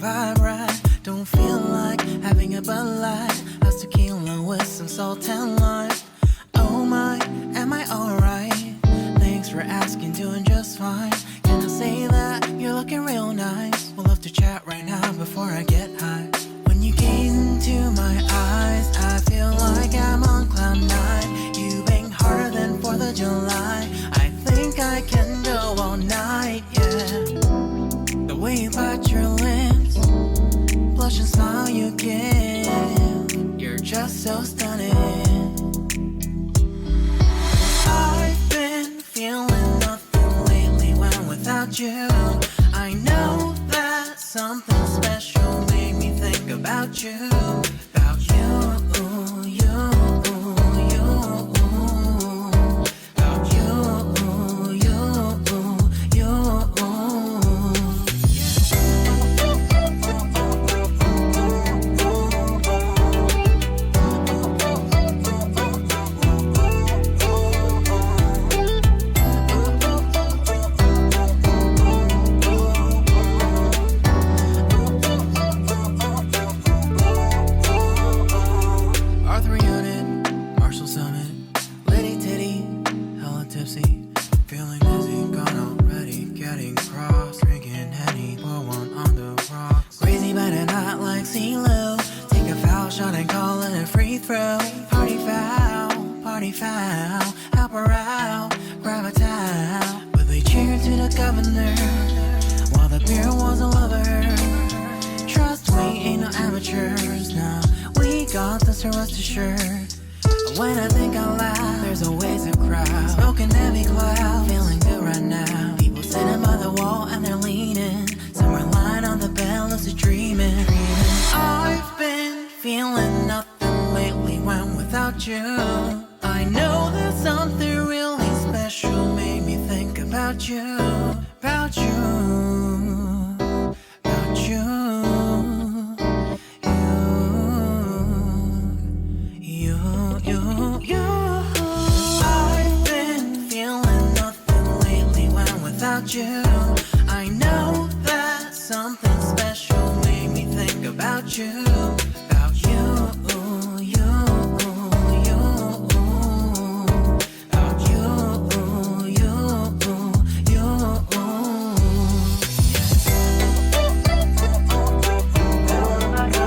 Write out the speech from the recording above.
vibe right. Don't feel like having a Bud Light. How's tequila with some salt and lime? Oh my, am I alright? Thanks for asking, doing just fine. Can I say that you're looking real nice? We'll love to chat right now before I get high. When you gaze into my eyes, I feel like I'm on cloud nine. You bang harder than 4th of July. I think I can go all night, yeah. The way you bite your lips, blush and smile you give, you're just so stunning. I've been feeling nothing lately when without you. I know that something special made me think about you. About you, you, you. About you, you, you. Arthur Unit, Marshall Summit, Liddy Titty, hella tipsy, feeling dizzy, gone already, getting cross, drinking Henny, pour one on the rocks. Crazy but not like CeeLo, take a foul shot and call it a free throw. Party foul, help her out, grab a towel. But they cheered to the governor, while the beer was a lover. Trust we ain't no amateurs, nah. We got this, to rest assured. When I think out loud, there's always a crowd. Smoking heavy cloud, feeling good right now. People sitting by the wall and they're leaning. Somewhere lying on the bed, lucid dreaming. I've been feeling nothing lately when without you. I know that something really special made me think about you. About you. About you. I've been feeling nothing lately when without you. I know that something special made me think about you.